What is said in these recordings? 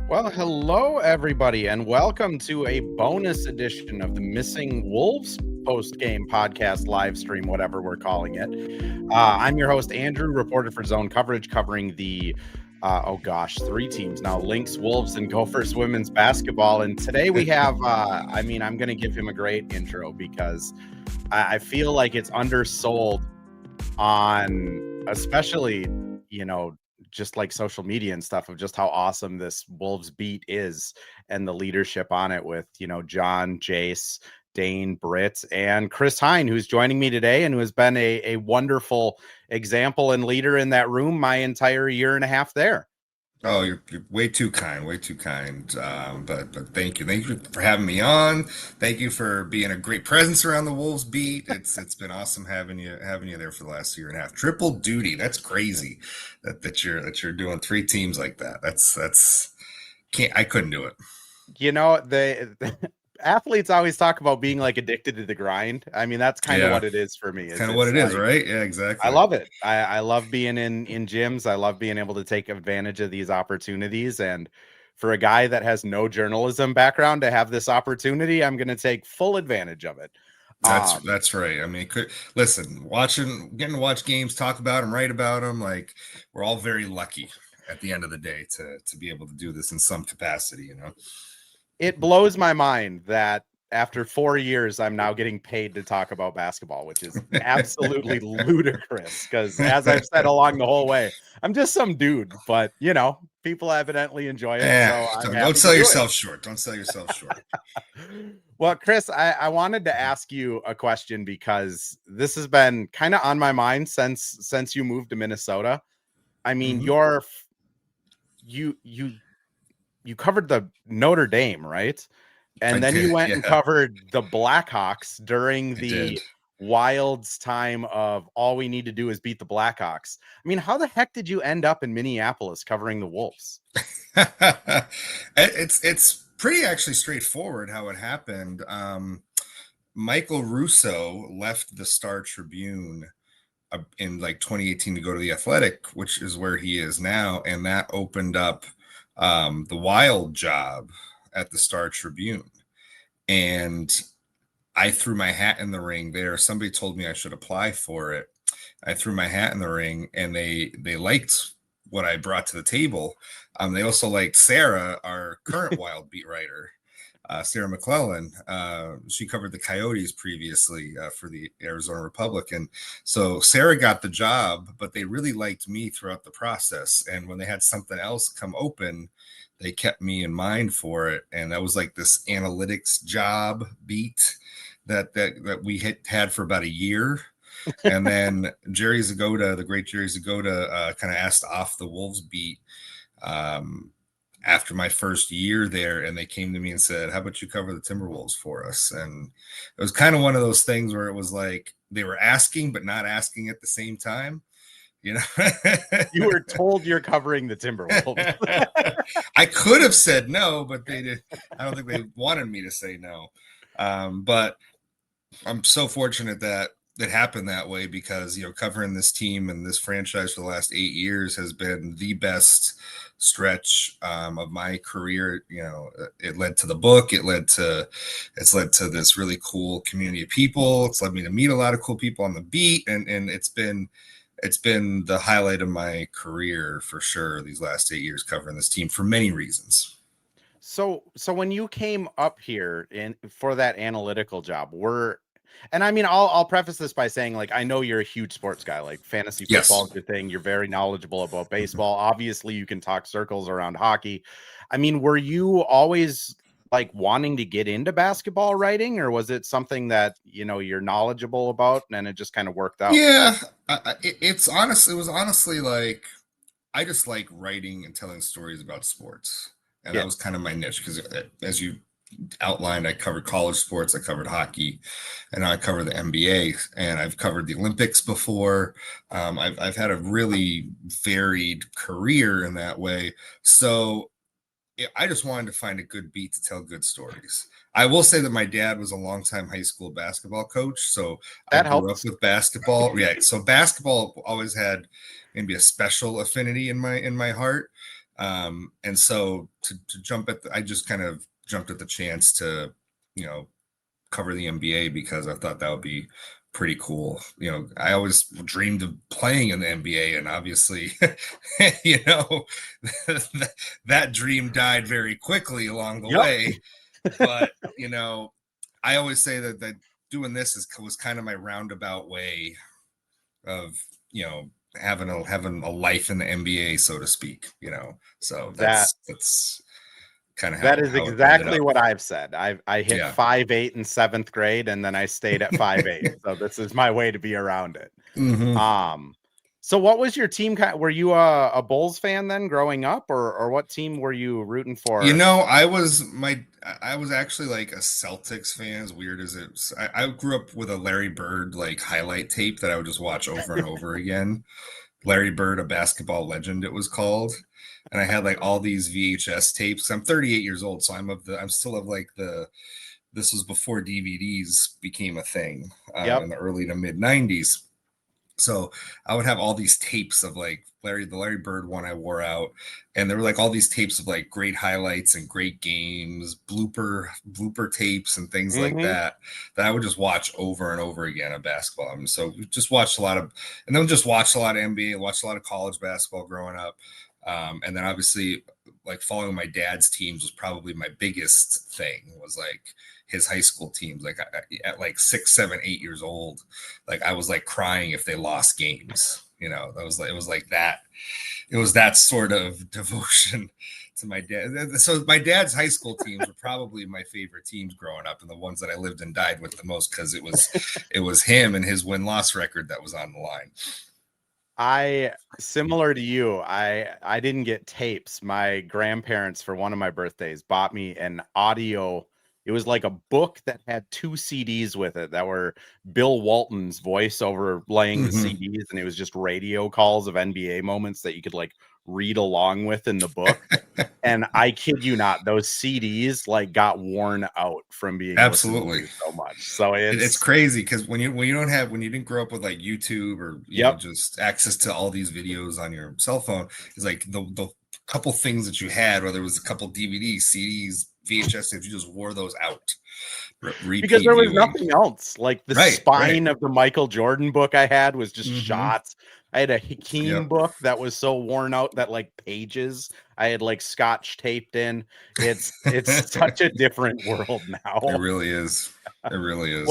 Well, hello, everybody, and welcome to a bonus edition of the Missing Wolves post-game podcast live stream, whatever we're calling it. I'm your host, Andrew, reporter for Zone Coverage, covering the, three teams now, Lynx, Wolves, and Gophers women's basketball. And today we have, I'm going to give him a great intro because I feel like it's undersold on, especially, just like social media and stuff, of just how awesome this Wolves beat is and the leadership on it with, John, Jace, Dane, Britt, and Chris Hine, who's joining me today and who has been a wonderful example and leader in that room my entire year and a half there. Oh, you're way too kind, way too kind. But thank you for having me on. Thank you for being a great presence around the Wolves beat. It's been awesome having you there for the last year and a half. Triple duty. That's crazy. That you're doing three teams like that. I couldn't do it. The athletes always talk about being like addicted to the grind. I mean, that's kind of what it is for me. Kind of what it is, right? Yeah, exactly. I love it. I love being in gyms. I love being able to take advantage of these opportunities. And for a guy that has no journalism background to have this opportunity, I'm going to take full advantage of it. That's right. I mean, getting to watch games, talk about them, write about them. Like, we're all very lucky at the end of the day to be able to do this in some capacity, It blows my mind that after 4 years, I'm now getting paid to talk about basketball, which is absolutely ludicrous. Because as I've said along the whole way, I'm just some dude, but people evidently enjoy it. Yeah, so don't sell yourself short. Don't sell yourself short. Well, Chris, I wanted to ask you a question because this has been kind of on my mind since you moved to Minnesota. I mean, you covered the Notre Dame, right? And then you went and covered the Blackhawks during the Wild's time of all we need to do is beat the Blackhawks. I mean, how the heck did you end up in Minneapolis covering the Wolves? It's pretty actually straightforward how it happened. Michael Russo left the Star Tribune in like 2018 to go to the Athletic, which is where he is now. And that opened up the Wild job at the Star Tribune. And I threw my hat in the ring there. Somebody told me I should apply for it. I threw my hat in the ring, and they liked what I brought to the table. They also liked Sarah, our current Wild beat writer, Sarah McClellan. She covered the Coyotes previously for the Arizona Republic. And so Sarah got the job, but they really liked me throughout the process. And when they had something else come open, they kept me in mind for it. And that was like this analytics job beat that we had for about a year. And then Jerry Zgoda, the great Jerry Zgoda, kind of asked off the Wolves beat after my first year there. And they came to me and said, how about you cover the Timberwolves for us? And it was kind of one of those things where it was like they were asking, but not asking at the same time. You were told you're covering the Timberwolves. I could have said no, but they did. I don't think they wanted me to say no. But I'm so fortunate that it happened that way because, covering this team and this franchise for the last 8 years has been the best stretch of my career. It led to the book. It's led to this really cool community of people. It's led me to meet a lot of cool people on the beat. And it's been the highlight of my career for sure these last 8 years covering this team for many reasons. So when you came up here for that analytical job, and I mean, I'll preface this by saying, like, I know you're a huge sports guy, like fantasy football is your thing. You're very knowledgeable about baseball. Obviously, you can talk circles around hockey. I mean, were you always like wanting to get into basketball writing, or was it something that you're knowledgeable about and it just kind of worked out? Yeah, it was honestly like I just like writing and telling stories about sports, and that was kind of my niche because as you outlined, I covered college sports, I covered hockey, and now I cover the NBA, and I've covered the Olympics before. I've had a really varied career in that way, so I just wanted to find a good beat to tell good stories. I will say that my dad was a longtime high school basketball coach, so that I grew up with basketball. Yeah, so basketball always had maybe a special affinity in my heart. And so to jump at, I just kind of jumped at the chance to, cover the NBA because I thought that would be pretty cool. I always dreamed of playing in the NBA, and obviously, that dream died very quickly along the way. But, I always say that doing this was kind of my roundabout way of, having a life in the NBA, so to speak, so that's kind of that is how it ended exactly up. what I've said. I hit 5'8" in 7th grade, and then I stayed at 5'8". So this is my way to be around it. Mm-hmm. So what was your team? Were you a Bulls fan then growing up, or what team were you rooting for? I was actually like a Celtics fan, as weird as it was. I grew up with a Larry Bird like highlight tape that I would just watch over and over again. Larry Bird, a basketball legend, it was called. And I had like all these VHS tapes. I'm 38 years old, so I'm still of like this was before DVDs became a thing in the early to mid 90s. So I would have all these tapes of like the Larry Bird one I wore out, and there were like all these tapes of like great highlights and great games, blooper tapes and things like that I would just watch over and over again of basketball. And so we just watched a lot of NBA, watched a lot of college basketball growing up. And then obviously like following my dad's teams was probably my biggest thing, was like his high school teams. Like at like 6, 7, 8 years old, like I was like crying if they lost games. It was that sort of devotion to my dad. So my dad's high school teams were probably my favorite teams growing up, and the ones that I lived and died with the most, because it was him and his win-loss record that was on the line. Similar to you, I didn't get tapes. My grandparents, for one of my birthdays, bought me an audio. It was like a book that had 2 CDs with it that were Bill Walton's voice overlaying the CDs, and it was just radio calls of NBA moments that you could like read along with in the book. And I kid you not, those CDs like got worn out from being absolutely so much. So it's crazy, because when you didn't grow up with like YouTube or just access to all these videos on your cell phone, it's like the couple things that you had, whether it was a couple DVDs, CDs, VHS, if you just wore those out. Because there was nothing else. Like the spine of the Michael Jordan book I had was just shots. I had a Hakeem book that was so worn out that like pages I had like scotch taped in. It's such a different world now. It really is. It really is.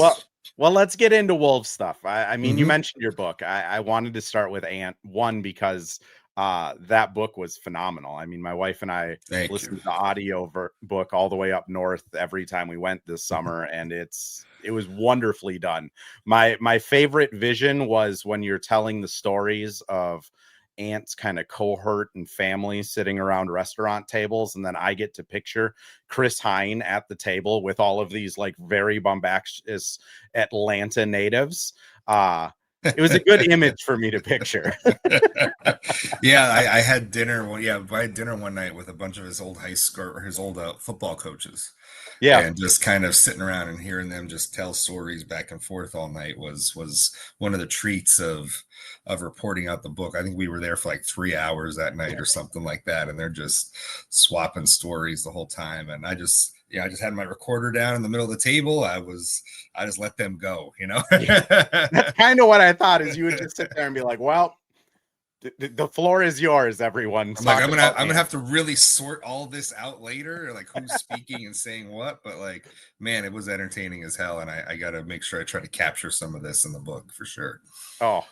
Well, let's get into Wolves stuff. I mean, you mentioned your book. I wanted to start with Ant one because that book was phenomenal. I mean, my wife and I listened to the audio book all the way up north every time we went this summer, and it was wonderfully done. My favorite vision was when you're telling the stories of Ant's kind of cohort and family sitting around restaurant tables, and then I get to picture Chris Hine at the table with all of these like very bombastic Atlanta natives. It was a good image for me to picture. I had dinner. I had dinner one night with a bunch of his old high school or his old football coaches. Yeah, and just kind of sitting around and hearing them just tell stories back and forth all night was one of the treats of reporting out the book. I think we were there for like 3 hours that night or something like that, and they're just swapping stories the whole time. And I just had my recorder down in the middle of the table. I just let them go, That's kind of what I thought, is you would just sit there and be like, well, the floor is yours, everyone. I'm gonna have to really sort all this out later, like who's speaking and saying what. But like, man, it was entertaining as hell, and I got to make sure I try to capture some of this in the book for sure. Oh,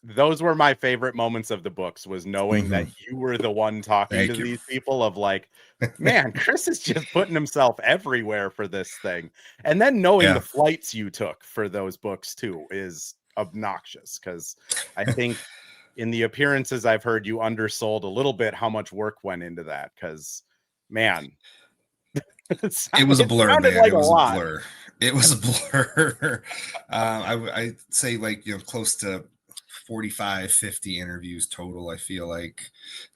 those were my favorite moments of the books, was knowing that you were the one talking to these people, of like, man, Chris is just putting himself everywhere for this thing. And then knowing the flights you took for those books too is obnoxious, because I think in the appearances I've heard, you undersold a little bit how much work went into that, because man, it was a blur, man. Like it was a blur. I'd say like, close to 45, 50 interviews total. I feel like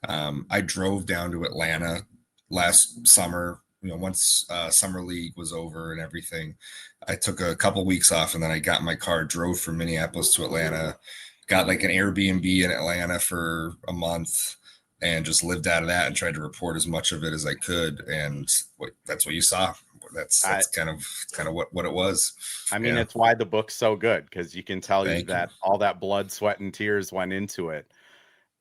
I drove down to Atlanta last summer, once summer league was over and everything. I took a couple weeks off, and then I got in my car, drove from Minneapolis to Atlanta, got like an Airbnb in Atlanta for a month, and just lived out of that and tried to report as much of it as I could. And that's what you saw. That's kind of what it was. I mean, it's why the book's so good, because you can tell you that you. all that blood, sweat, and tears went into it.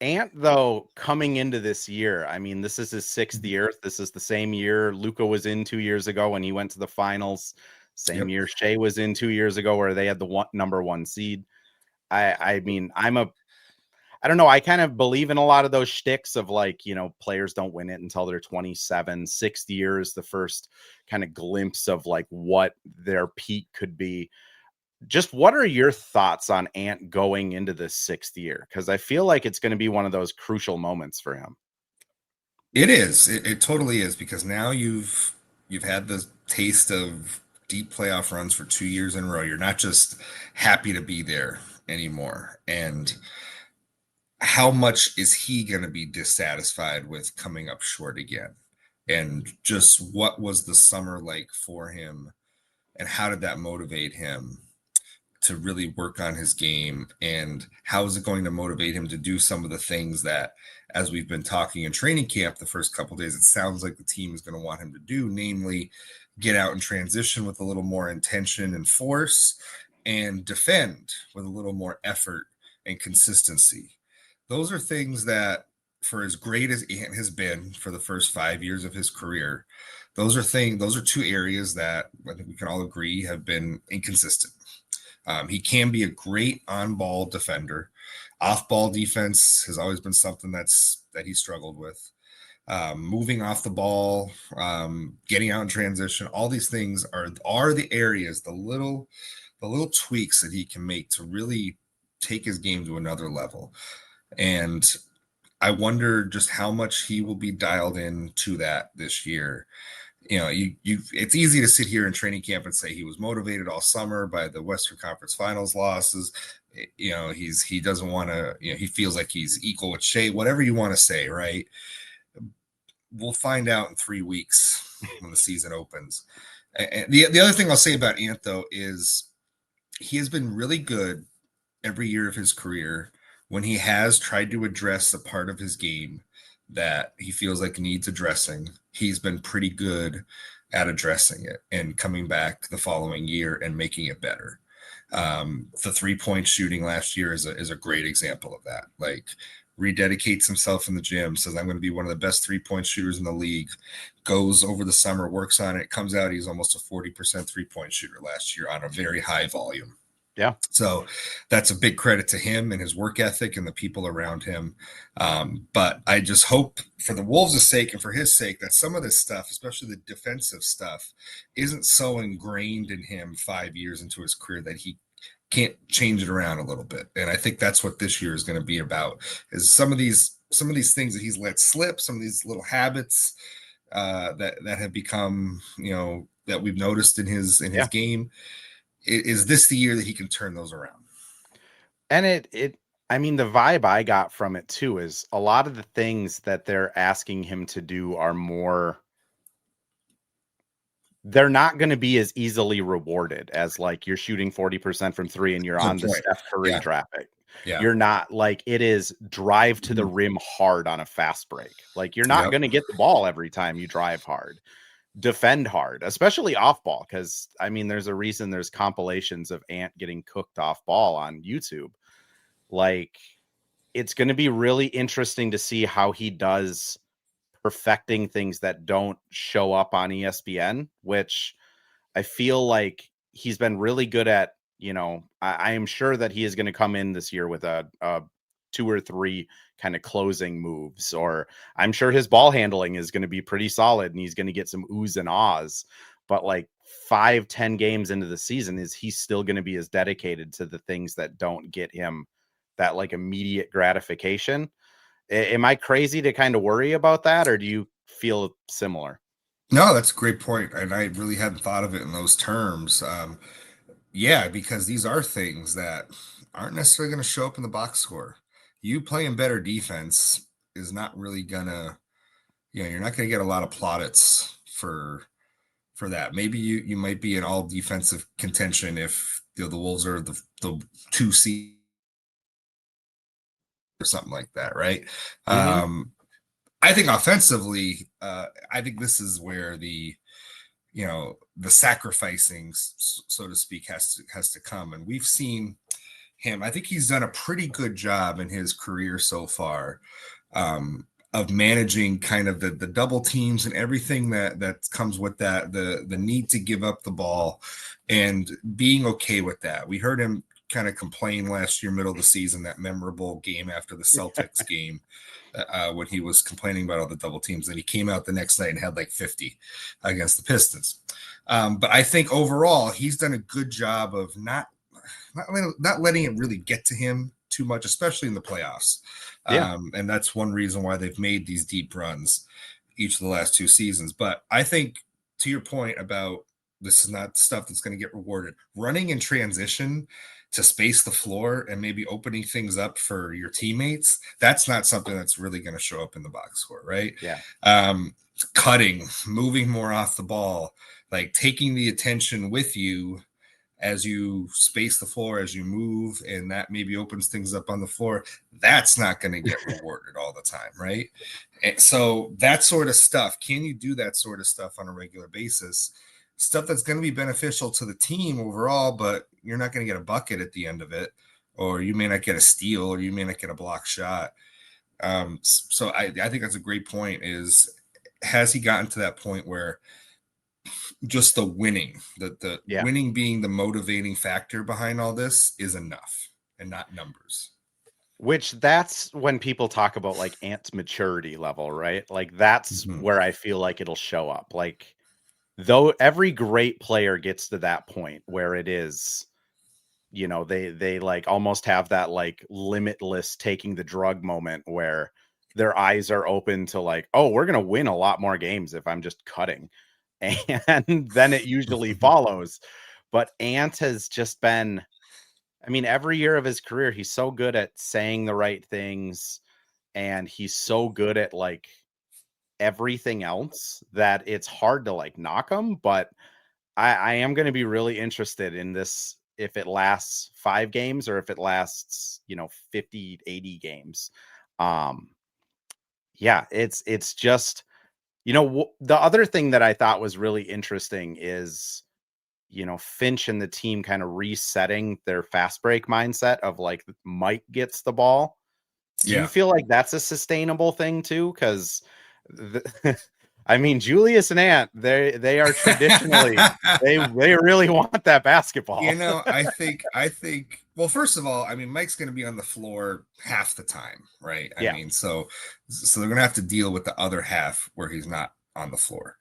Ant, though, coming into this year, I mean, this is his 6th year. This is the same year Luka was in 2 years ago when he went to the finals. Same year Shea was in 2 years ago, where they had the number 1 seed. I mean, I don't know. I kind of believe in a lot of those shticks of, like, you know, players don't win it until they're 27. 6th year is the first kind of glimpse of like what their peak could be. Just what are your thoughts on Ant going into this 6th year? Because I feel like it's going to be one of those crucial moments for him. It is. It totally is, because now you've had the taste of deep playoff runs for 2 years in a row. You're not just happy to be there anymore. And how much is he going to be dissatisfied with coming up short again? And just what was the summer like for him? And how did that motivate him to really work on his game? And how is it going to motivate him to do some of the things that, as we've been talking in training camp the first couple of days, it sounds like the team is going to want him to do, namely get out and transition with a little more intention and force, and defend with a little more effort and consistency. Those are things that, for as great as Ant has been for the first 5 years of his career, those are 2 areas that I think we can all agree have been inconsistent. He can be a great on-ball defender. Off-ball defense has always been something that he struggled with. Moving off the ball, getting out in transition, all these things are the areas, the little tweaks that he can make to really take his game to another level. And I wonder just how much he will be dialed in to that this year. You know, it's easy to sit here in training camp and say he was motivated all summer by the Western Conference Finals losses. You know, he doesn't want to, you know, he feels like he's equal with Shea, whatever you want to say, right? We'll find out in 3 weeks when the season opens. And the other thing I'll say about Ant, though, is he has been really good every year of his career when he has tried to address a part of his game that he feels like needs addressing. He's been pretty good at addressing it and coming back the following year and making it better. The 3-point shooting last year is a great example of that. Like, rededicates himself in the gym, says, I'm going to be one of the best 3-point shooters in the league, goes over the summer, works on it, comes out, he's almost a 40% 3-point shooter last year on a very high volume. Yeah. So that's a big credit to him and his work ethic and the people around him. But I just hope, for the Wolves' sake and for his sake, that some of this stuff, especially the defensive stuff, isn't so ingrained in him 5 years into his career that he can't change it around a little bit. And I think that's what this year is going to be about, is some of these things that he's let slip, some of these little habits that have become, you know, that we've noticed in his game. Is this the year that he can turn those around? And I mean, the vibe I got from it too is a lot of the things that they're asking him to do are more, they're not going to be as easily rewarded as, like, you're shooting 40% from 3 and you're on the Steph Curry traffic. Yeah. You're not, like, it is drive to the rim hard on a fast break. Like, you're not going to get the ball every time you drive hard. Defend hard, especially off ball, because I mean, there's a reason there's compilations of Ant getting cooked off ball on YouTube. Like, it's going to be really interesting to see how he does perfecting things that don't show up on ESPN, which I feel like he's been really good at. You know, I am sure that he is going to come in this year with a 2 or 3 kind of closing moves, or I'm sure his ball handling is going to be pretty solid and he's going to get some oohs and ahs. But like 5-10 games into the season, is he still going to be as dedicated to the things that don't get him that like immediate gratification? Am I crazy to kind of worry about that, or do you feel similar? No, that's a great point, and I really hadn't thought of it in those terms. Yeah, because these are things that aren't necessarily going to show up in the box score. You playing better defense is not really gonna, you know, you're not going to get a lot of plaudits for that. Maybe you might be in all defensive contention if, you know, the Wolves are the 2 seed or something like that, right? Mm-hmm. I think offensively, I think this is where the sacrificing, so to speak, has to come. And we've seen him. I think he's done a pretty good job in his career so far, of managing kind of the double teams and everything that comes with that, the need to give up the ball and being okay with that. We heard him kind of complain last year, middle of the season, that memorable game after the Celtics game, when he was complaining about all the double teams. And he came out the next night and had like 50 against the Pistons. But I think overall, he's done a good job of not letting it really get to him too much, especially in the playoffs. And that's one reason why they've made these deep runs each of the last two seasons. But I think, to your point about this is not stuff that's going to get rewarded, running in transition to space the floor and maybe opening things up for your teammates, that's not something that's really going to show up in the box score, right? Cutting, moving more off the ball, like taking the attention with you as you space the floor, as you move, and that maybe opens things up on the floor, that's not going to get rewarded all the time, right? And so that sort of stuff, can you do that sort of stuff on a regular basis? Stuff that's going to be beneficial to the team overall, but you're not going to get a bucket at the end of it, or you may not get a steal, or you may not get a block shot. So I think that's a great point, is has he gotten to that point where just the winning, the winning being the motivating factor behind all this is enough and not numbers? Which that's when people talk about like Ant's maturity level, right? Like that's where I feel like it'll show up. Like, though every great player gets to that point where it is, they like almost have that like limitless taking the drug moment where their eyes are open to like, oh, we're going to win a lot more games if I'm just cutting. And then it usually follows. But Ant has just been, I mean, every year of his career, he's so good at saying the right things, and he's so good at like everything else that it's hard to like knock him. But I am going to be really interested in this, if it lasts 5 games or if it lasts, 50, 80 games. It's just, the other thing that I thought was really interesting is, Finch and the team kind of resetting their fast break mindset of like Mike gets the ball. Do you feel like that's a sustainable thing too? Because I mean, Julius and Ant, they are traditionally they really want that basketball. I think well, first of all, I mean, Mike's going to be on the floor half the time, right? I mean, so they're going to have to deal with the other half where he's not on the floor.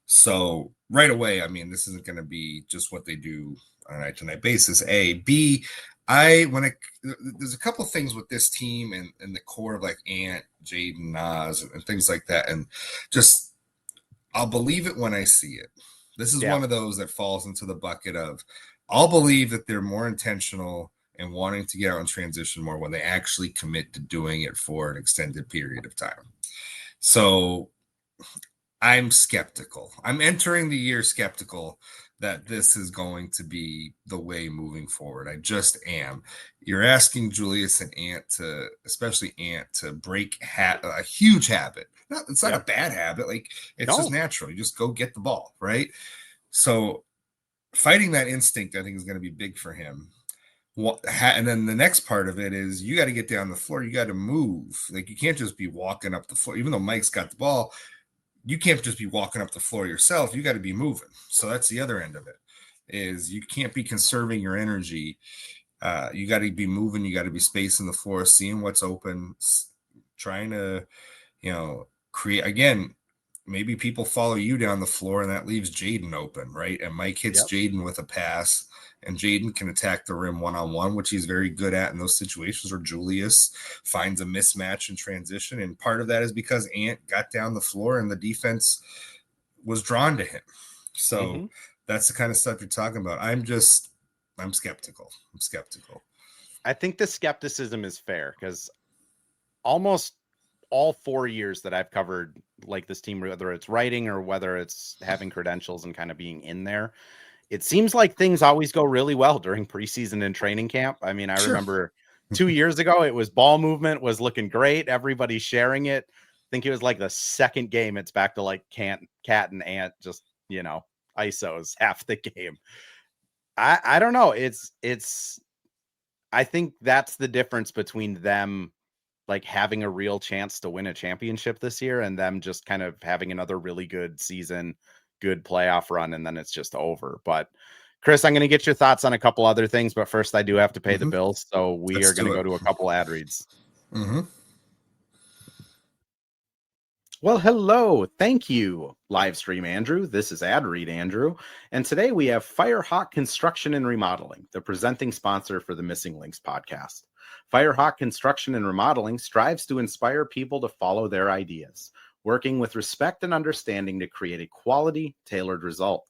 So right away, I mean, this isn't going to be just what they do on a night-to-night basis. A, B, there's a couple of things with this team and the core of like Ant, Jaden, Nas, and things like that, and just I'll believe it when I see it. This is one of those that falls into the bucket of I'll believe that they're more intentional and wanting to get out in transition more when they actually commit to doing it for an extended period of time. So I'm skeptical. I'm entering the year skeptical that this is going to be the way moving forward. I just am. You're asking Julius and Ant to, especially Ant, to break a huge habit. It's not a bad habit. Like, it's just natural. You just go get the ball, right? So fighting that instinct, I think, is going to be big for him. And then the next part of it is you got to get down the floor. You got to move. Like, you can't just be walking up the floor. Even though Mike's got the ball, you can't just be walking up the floor yourself. You got to be moving. So that's the other end of it, is you can't be conserving your energy. You got to be moving. You got to be spacing the floor, seeing what's open, trying to, create. Again, maybe people follow you down the floor and that leaves Jaden open, right? And Mike hits Jaden with a pass, and Jaden can attack the rim one-on-one, which he's very good at in those situations where Julius finds a mismatch in transition. And part of that is because Ant got down the floor and the defense was drawn to him. So that's the kind of stuff you're talking about. I'm skeptical. I think the skepticism is fair because almost all 4 years that I've covered like this team, whether it's writing or whether it's having credentials and kind of being in there, it seems like things always go really well during preseason and training camp. I mean, I remember 2 years ago, it was ball movement was looking great. Everybody sharing it. think it was like the second game. It's back to like cat and ant, just, ISOs half the game. I don't know. I think that's the difference between them like having a real chance to win a championship this year and them just kind of having another really good season, good playoff run, and then it's just over. But Chris, I'm going to get your thoughts on a couple other things, but first I do have to pay the bills. So we are going to go to a couple ad reads. Well, hello. Thank you, Livestream Andrew. This is Ad Read Andrew. And today we have Firehawk Construction and Remodeling, the presenting sponsor for the Missing Links podcast. Firehawk Construction and Remodeling strives to inspire people to follow their ideas, working with respect and understanding to create a quality, tailored result.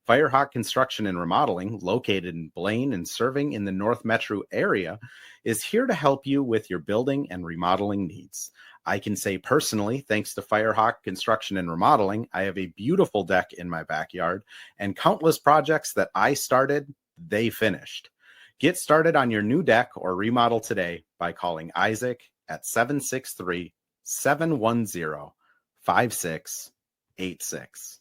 Firehawk Construction and Remodeling, located in Blaine and serving in the North Metro area, is here to help you with your building and remodeling needs. I can say personally, thanks to Firehawk Construction and Remodeling, I have a beautiful deck in my backyard and countless projects that I started, they finished. Get started on your new deck or remodel today by calling Isaac at 763-710-5686.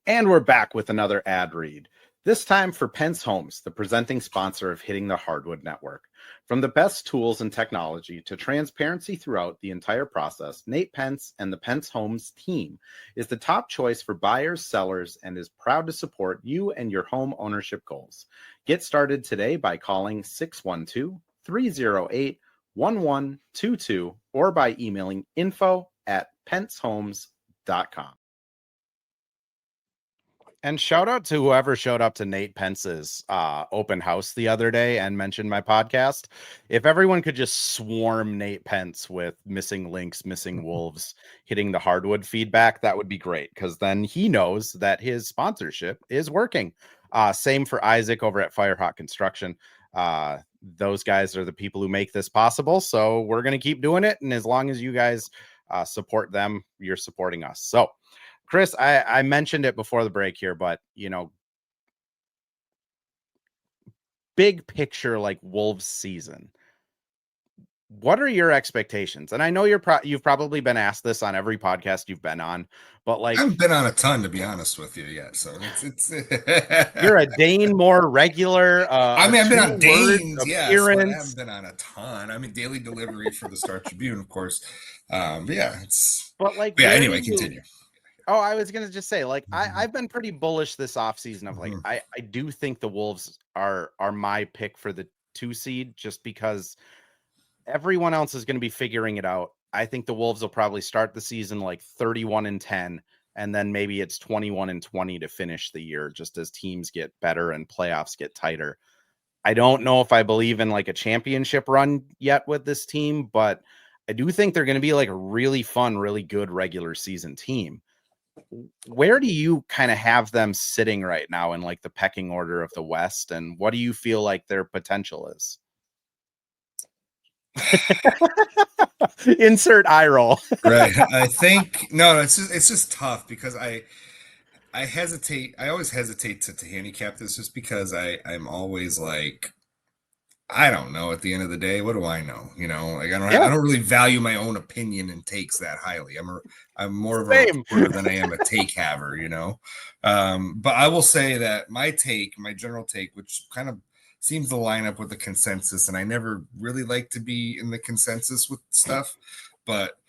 And we're back with another ad read, this time for Pence Homes, the presenting sponsor of Hitting the Hardwood Network. From the best tools and technology to transparency throughout the entire process, Nate Pence and the Pence Homes team is the top choice for buyers, sellers, and is proud to support you and your home ownership goals. Get started today by calling 612-308-1122 or by emailing info@pencehomes.com. And shout out to whoever showed up to Nate Pence's open house the other day and mentioned my podcast. If everyone could just swarm Nate Pence with Missing Links, Missing Wolves, Hitting the Hardwood feedback, that would be great, because then he knows that his sponsorship is working. Same for Isaac over at Firehawk Construction. Those guys are the people who make this possible. So we're going to keep doing it. And as long as you guys support them, you're supporting us. So Chris, I mentioned it before the break here, but, big picture, like Wolves season, what are your expectations? And I know you've probably been asked this on every podcast you've been on, but like, I haven't been on a ton, to be honest with you, yet. So it's you're a Dane more regular. I've been on Dane's, yes, but I appearance. haven't been on a ton. I'm in daily delivery for the Star Tribune, of course. Anyway, continue. Oh, I was gonna just say, like, I've been pretty bullish this offseason of like, I do think the Wolves are my pick for the 2 seed, just because everyone else is going to be figuring it out. I think the Wolves will probably start the season like 31-10, and then maybe it's 21-20 to finish the year, just as teams get better and playoffs get tighter. I don't know if I believe in like a championship run yet with this team, but I do think they're going to be like a really fun, really good regular season team. Where do you kind of have them sitting right now in like the pecking order of the West, and what do you feel like their potential is? Insert eye roll. Right. I think it's just tough because I hesitate. I always hesitate to handicap this just because I'm always like, I don't know. At the end of the day, what do I know? Like I don't really value my own opinion and takes that highly. I'm more of a reporter than I am a take haver, But I will say that my general take, which kind of seems to line up with the consensus, and I never really like to be in the consensus with stuff, but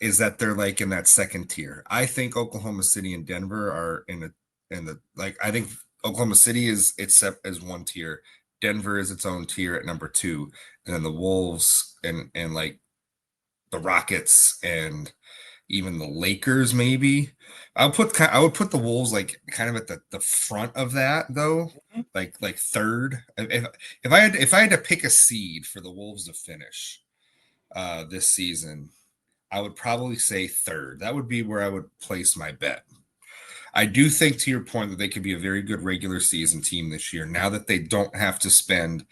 is that they're like in that second tier. I think Oklahoma City and Denver are I think Oklahoma City is one tier. Denver is its own tier at number 2, and then the Wolves and like the Rockets and even the Lakers, maybe. I would put the Wolves like kind of at the front of that, though, like third. If I had to pick a seed for the Wolves to finish this season, I would probably say third. That would be where I would place my bet. I do think, to your point, that they could be a very good regular season team this year, now that they don't have to spend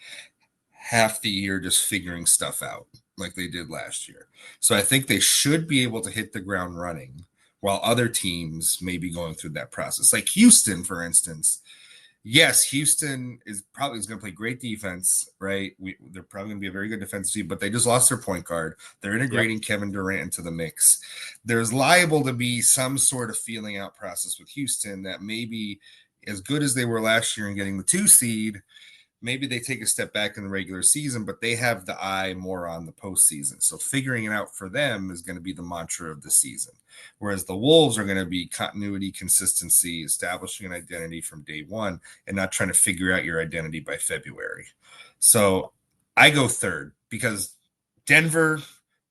half the year just figuring stuff out like they did last year. So I think they should be able to hit the ground running while other teams may be going through that process. Like Houston, for instance, Yes, Houston is probably going to play great defense, right? They're probably going to be a very good defensive team, but they just lost their point guard. They're Yep. integrating Kevin Durant into the mix. There's liable to be some sort of feeling out process with Houston that maybe as good as they were last year in getting the 2 seed, maybe they take a step back in the regular season, but they have the eye more on the postseason. So figuring it out for them is going to be the mantra of the season. Whereas the Wolves are going to be continuity, consistency, establishing an identity from day one, and not trying to figure out your identity by February. So I go third because Denver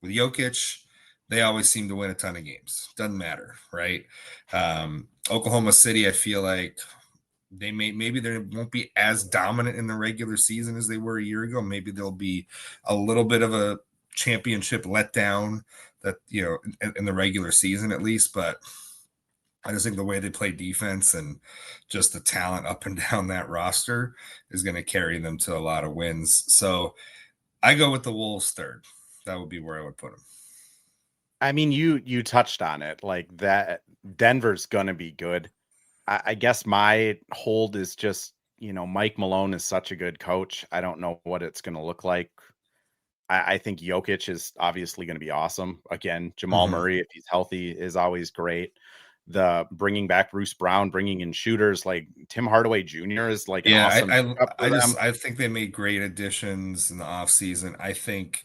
with Jokic, they always seem to win a ton of games. Doesn't matter, right? Oklahoma City, I feel like maybe they won't be as dominant in the regular season as they were a year ago. Maybe there'll be a little bit of a championship letdown that, in the regular season at least, but I just think the way they play defense and just the talent up and down that roster is going to carry them to a lot of wins. So I go with the Wolves third. That would be where I would put them. I mean, you touched on it, like that Denver's going to be good. I guess my hold is just, Mike Malone is such a good coach. I don't know what it's going to look like. I think Jokic is obviously going to be awesome. Again, Jamal Murray, if he's healthy, is always great. The bringing back Bruce Brown, bringing in shooters like Tim Hardaway Jr. is like an awesome. I think they made great additions in the offseason. I think,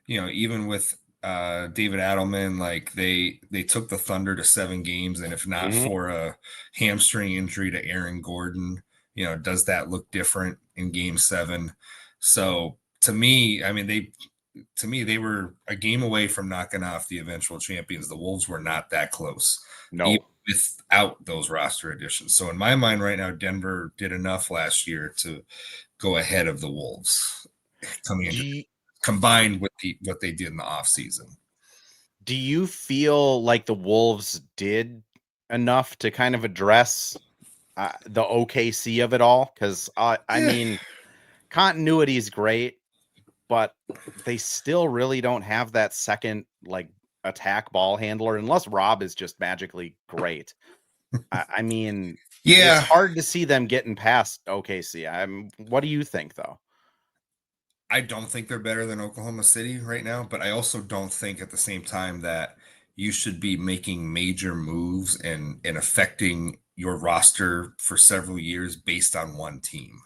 even with David Adelman, like they took the Thunder to 7 games, and if not for a hamstring injury to Aaron Gordon, does that look different in Game 7? So to me, I mean, they were a game away from knocking off the eventual champions. The Wolves were not that close, even without those roster additions. So in my mind right now, Denver did enough last year to go ahead of the Wolves combined with what they did in the offseason. Do you feel like the Wolves did enough to kind of address the OKC of it all? Because I mean, continuity is great, but they still really don't have that second like attack ball handler unless Rob is just magically great. I mean, it's hard to see them getting past OKC. What do you think, though? I don't think they're better than Oklahoma City right now, but I also don't think at the same time that you should be making major moves and affecting your roster for several years based on one team.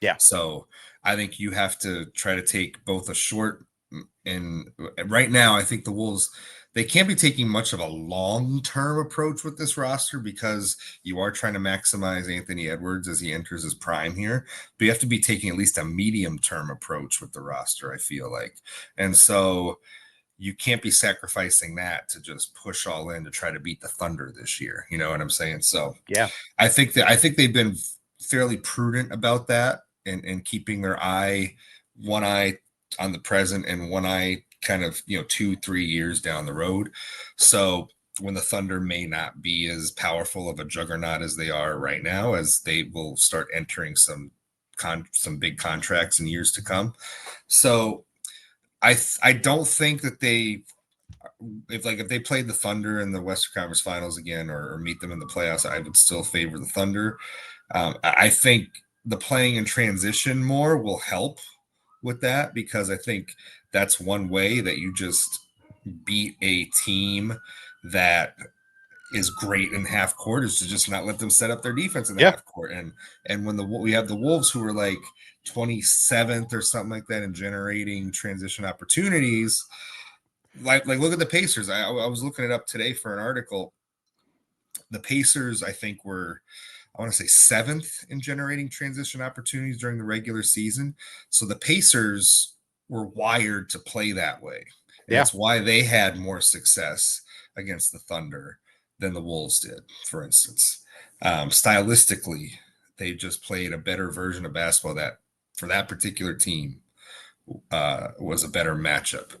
Yeah. So I think you have to try to take both a short and right now, I think the Wolves, they can't be taking much of a long-term approach with this roster because you are trying to maximize Anthony Edwards as he enters his prime here. But you have to be taking at least a medium-term approach with the roster, I feel like. And so you can't be sacrificing that to just push all in to try to beat the Thunder this year. You know what I'm saying? So yeah, I think they've been fairly prudent about that and keeping their one eye on the present and one eye kind of 2-3 years down the road. So when the Thunder may not be as powerful of a juggernaut as they are right now, as they will start entering some big contracts in years to come. So I don't think that if they played the Thunder in the Western Conference Finals again or meet them in the playoffs, I would still favor the Thunder. I think the playing in transition more will help with that because I think that's one way that you just beat a team that is great in half court is to just not let them set up their defense in the half court. And when we have the Wolves who are like 27th or something like that in generating transition opportunities, like look at the Pacers. I was looking it up today for an article. The Pacers, I think, were I want to say 7th in generating transition opportunities during the regular season. So the Pacers were wired to play that way. And that's why they had more success against the Thunder than the Wolves did, for instance. Stylistically, they just played a better version of basketball that for that particular team was a better matchup.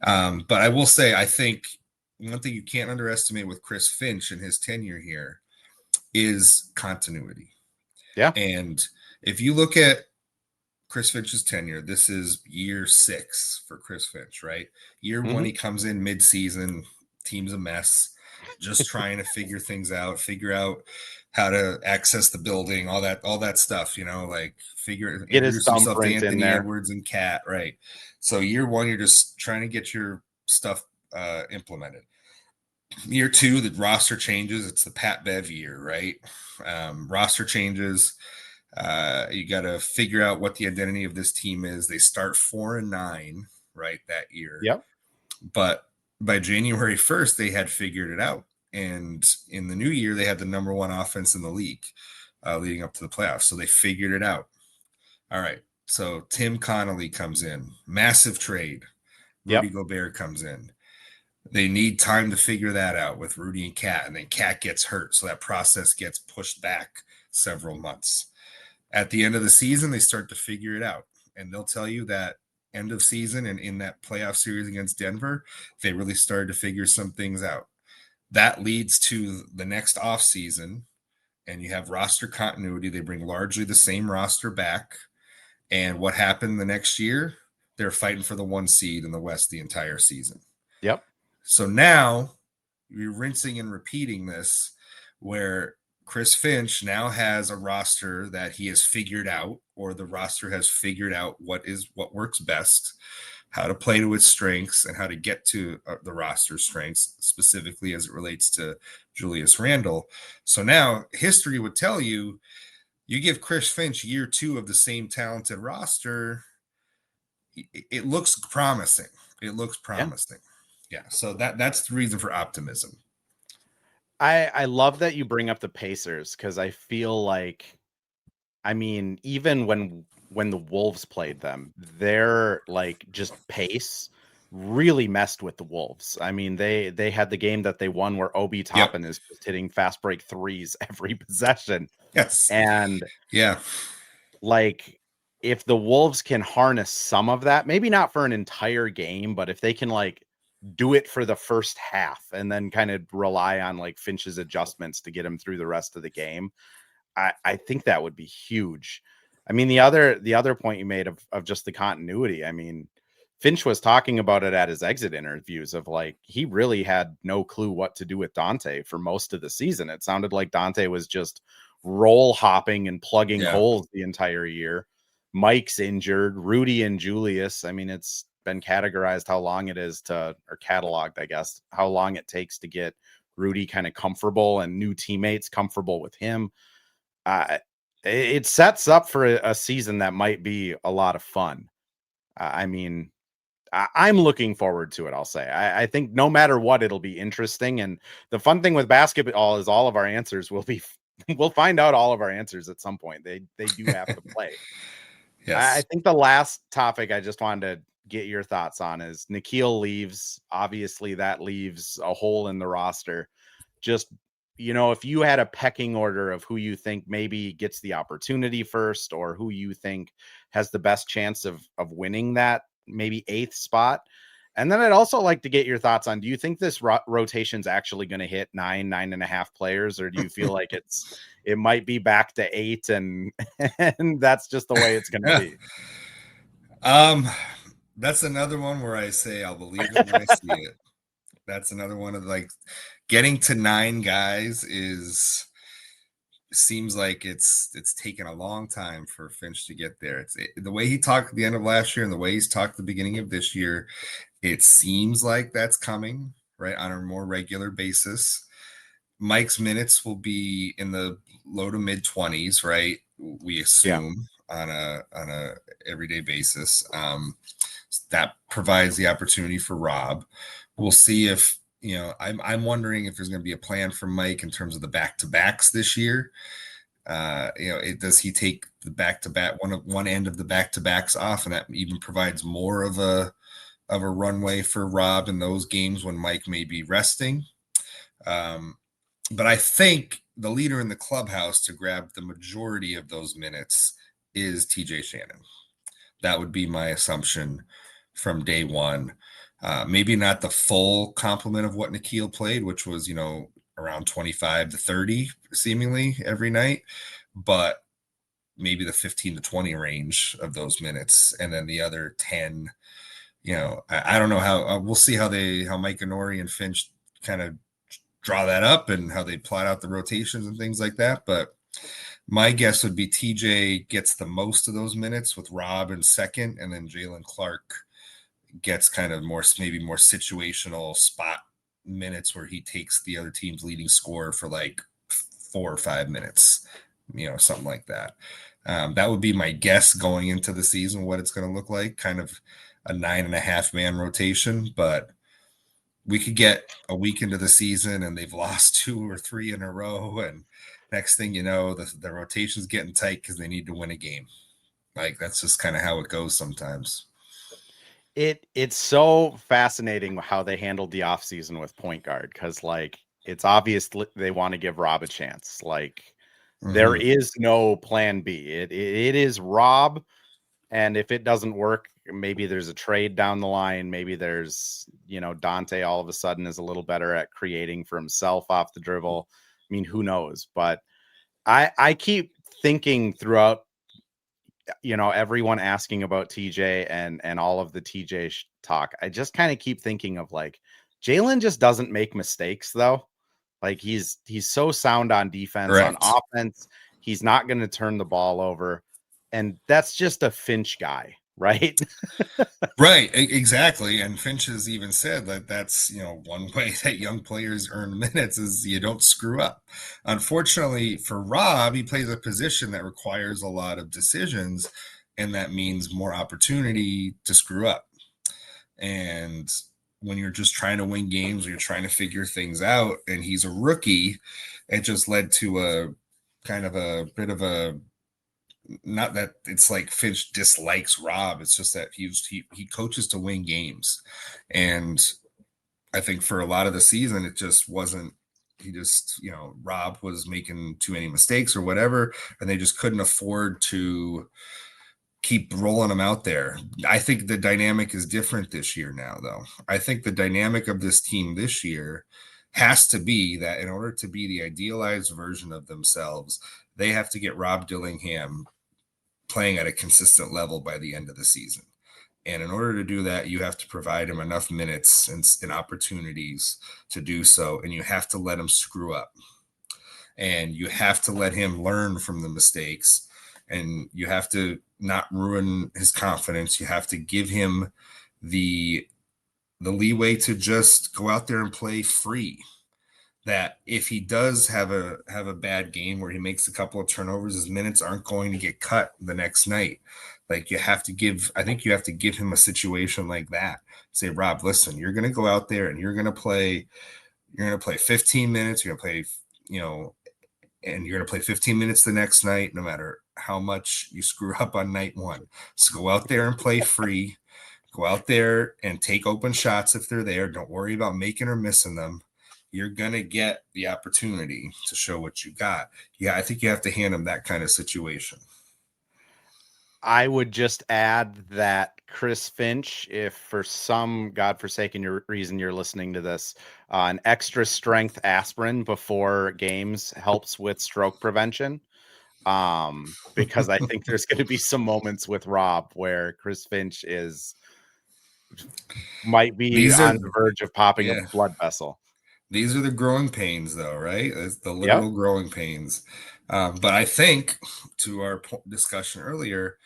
But I will say, I think one thing you can't underestimate with Chris Finch and his tenure here is continuity. Yeah. And if you look at Chris Finch's tenure, this is year 6 for Chris Finch, right? Year 1, he comes in mid-season, team's a mess, just trying to figure things out, figure out how to access the building, all that stuff, like Get his introduce himself to thumbprint in Anthony there. Edwards and Cat, right? So year one, you're just trying to get your stuff implemented. Year two, the roster changes. It's the Pat Bev year, right? Roster changes. You got to figure out what the identity of this team is. They start 4-9, right, that year. Yep. But by January 1st, they had figured it out. And in the new year, they had the number one offense in the league leading up to the playoffs. So they figured it out. All right. So Tim Connolly comes in, massive trade. Rudy Gobert comes in. They need time to figure that out with Rudy and Cat, and then Cat gets hurt. So that process gets pushed back several months. At the end of the season, they start to figure it out. And they'll tell you that end of season and in that playoff series against Denver, they really started to figure some things out. That leads to the next offseason, and you have roster continuity. They bring largely the same roster back. And what happened the next year? They're fighting for the 1 seed in the West the entire season. Yep. So now you're rinsing and repeating this, where Chris Finch now has a roster that he has figured out, or the roster has figured out what works best, how to play to its strengths, and how to get to the roster strengths, specifically as it relates to Julius Randle. So now history would tell you, you give Chris Finch year two of the same talented roster, it looks promising. It looks promising. Yeah. So that's the reason for optimism. I love that you bring up the Pacers, because I feel like, I mean, even when the Wolves played them, their like just pace really messed with the Wolves. I mean, they had the game that they won where Obi Toppin is just hitting fast break threes every possession. Yes. And yeah, like if the Wolves can harness some of that, maybe not for an entire game, but if they can like do it for the first half and then kind of rely on like Finch's adjustments to get him through the rest of the game, I think that would be huge. I mean, the other point you made of just the continuity, I mean, Finch was talking about it at his exit interviews of like, he really had no clue what to do with Dante for most of the season. It sounded like Dante was just roll hopping and plugging holes the entire year. Mike's injured, Rudy and Julius. I mean, it's been categorized how long it is to, or cataloged, I guess, how long it takes to get Rudy kind of comfortable and new teammates comfortable with him. It sets up for a season that might be a lot of fun. I mean, I'm looking forward to it. I'll say, I think no matter what, it'll be interesting. And the fun thing with basketball is all of our answers will be, we'll find out all of our answers at some point. They do have to play. Yes. I think the last topic I just wanted to get your thoughts on is Nickeil leaves. Obviously that leaves a hole in the roster. Just, if you had a pecking order of who you think maybe gets the opportunity first, or who you think has the best chance of winning that maybe 8th spot. And then I'd also like to get your thoughts on, do you think this rotation's actually going to hit 9.5 players, or do you feel like it might be back to 8 and that's just the way it's going to be? That's another one where I say I'll believe it when I see it. That's another one of like getting to 9 guys seems like it's taken a long time for Finch to get there. The way he talked at the end of last year and the way he's talked at the beginning of this year, it seems like that's coming right on a more regular basis. Mike's minutes will be in the low to mid 20s, right? We assume on a everyday basis. That provides the opportunity for Rob. We'll see if, I'm wondering if there's going to be a plan for Mike in terms of the back-to-backs this year. Does he take the back-to-back one end of the back-to-backs off, and that even provides more of a runway for Rob in those games when Mike may be resting. But I think the leader in the clubhouse to grab the majority of those minutes is TJ Shannon. That would be my assumption from day one. Maybe not the full complement of what Nickeil played, which was, around 25 to 30 seemingly every night, but maybe the 15 to 20 range of those minutes. And then the other 10, I don't know how we'll see how Mike Inori and Finch kind of draw that up and how they plot out the rotations and things like that. But my guess would be TJ gets the most of those minutes with Rob in second, and then Jalen Clark gets kind of maybe more situational spot minutes where he takes the other team's leading scorer for like 4 or 5 minutes, something like that. That would be my guess going into the season, what it's going to look like, kind of a 9.5 man rotation. But we could get a week into the season and they've lost 2 or 3 in a row. And next thing you know, the rotation's getting tight because they need to win a game. Like, that's just kind of how it goes sometimes. It's so fascinating how they handled the offseason with point guard, because like it's obvious they want to give Rob a chance. Like there is no plan B. It is Rob, and if it doesn't work, maybe there's a trade down the line. Maybe there's Dante all of a sudden is a little better at creating for himself off the dribble. I mean, who knows? But I keep thinking throughout everyone asking about TJ and all of the TJ talk, I just kind of keep thinking of like Jalen just doesn't make mistakes though. Like he's so sound on defense. Correct. On offense, he's not going to turn the ball over, and that's just a Finch guy, right? Right, exactly. And Finch has even said that that's one way that young players earn minutes is you don't screw up. Unfortunately for Rob, he plays a position that requires a lot of decisions, and that means more opportunity to screw up. And when you're just trying to win games, or you're trying to figure things out, and he's a rookie, it just led to a kind of a bit of a, not that it's like Finch dislikes Rob. It's just that he coaches to win games. And I think for a lot of the season, it just wasn't, Rob was making too many mistakes or whatever, and they just couldn't afford to keep rolling him out there. I think the dynamic is different this year now, though. I think the dynamic of this team this year has to be that in order to be the idealized version of themselves, they have to get Rob Dillingham playing at a consistent level by the end of the season. And in order to do that, you have to provide him enough minutes and opportunities to do so. And you have to let him screw up. And you have to let him learn from the mistakes. And you have to not ruin his confidence. You have to give him the leeway to just go out there and play free. That if he does have a bad game where he makes a couple of turnovers, his minutes aren't going to get cut the next night. Like I think you have to give him a situation like that. Say, Rob, listen, you're going to go out there and you're going to play 15 minutes. You're going to play, and you're going to play 15 minutes the next night, no matter how much you screw up on night one. So go out there and play free. Go out there and take open shots if they're there. Don't worry about making or missing them. You're going to get the opportunity to show what you got. Yeah, I think you have to hand him that kind of situation. I would just add that Chris Finch, if for some godforsaken reason you're listening to this, an extra strength aspirin before games helps with stroke prevention. Because I think there's going to be some moments with Rob where Chris Finch might be on the verge of popping a blood vessel. These are the growing pains, though, right? It's the literal growing pains. But I think, to our discussion earlier,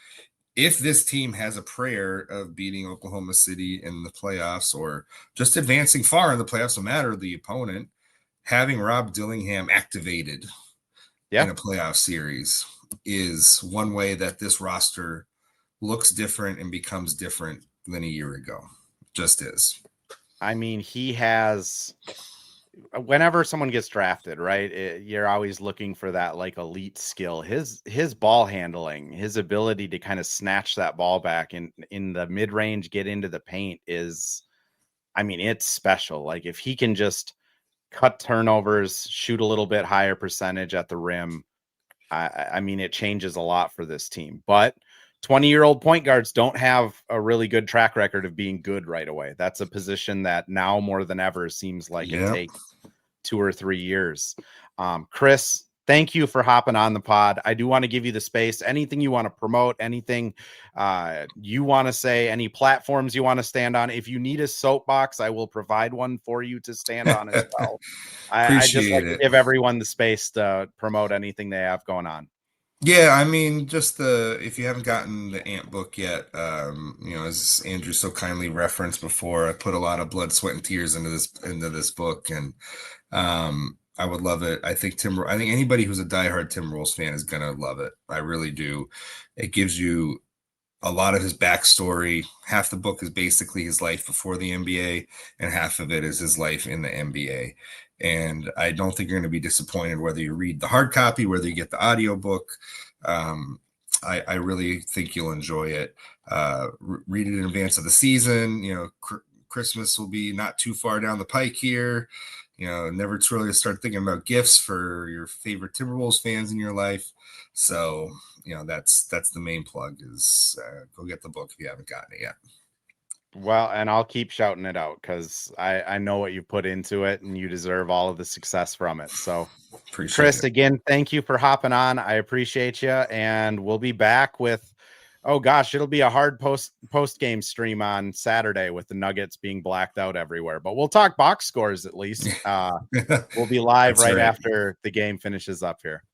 if this team has a prayer of beating Oklahoma City in the playoffs or just advancing far in the playoffs, no matter the opponent, having Rob Dillingham activated in a playoff series is one way that this roster looks different and becomes different than a year ago. Just is. I mean, he has... Whenever someone gets drafted, right, you're always looking for that like elite skill. His ball handling, his ability to kind of snatch that ball back in the mid range, get into the paint is, I mean, it's special. Like if he can just cut turnovers, shoot a little bit higher percentage at the rim, I mean, it changes a lot for this team. But 20-year-old point guards don't have a really good track record of being good right away. That's a position that now more than ever seems like it takes 2 or 3 years. Chris, thank you for hopping on the pod. I do want to give you the space. Anything you want to promote, anything you want to say, any platforms you want to stand on. If you need a soapbox, I will provide one for you to stand on as well. I just like Appreciate to it. give everyone the space to promote anything they have going on. Yeah, I mean, just if you haven't gotten the Ant book yet, as Andrew so kindly referenced before, I put a lot of blood, sweat, and tears into this book, and I would love it. I think anybody who's a diehard Timberwolves fan is gonna love it. I really do. It gives you a lot of his backstory. Half the book is basically his life before the NBA, and half of it is his life in the NBA. And I don't think you're going to be disappointed whether you read the hard copy, whether you get the audio book. I really think you'll enjoy it. Read it in advance of the season. Christmas will be not too far down the pike here. Never too early to start thinking about gifts for your favorite Timberwolves fans in your life. So, that's the main plug is go get the book if you haven't gotten it yet. Well, and I'll keep shouting it out because I know what you put into it and you deserve all of the success from it. So, Appreciate Chris, it. again, thank you for hopping on. I appreciate you. And we'll be back with, oh gosh, it'll be a hard post game stream on Saturday with the Nuggets being blacked out everywhere. But we'll talk box scores at least. We'll be live right after the game finishes up here.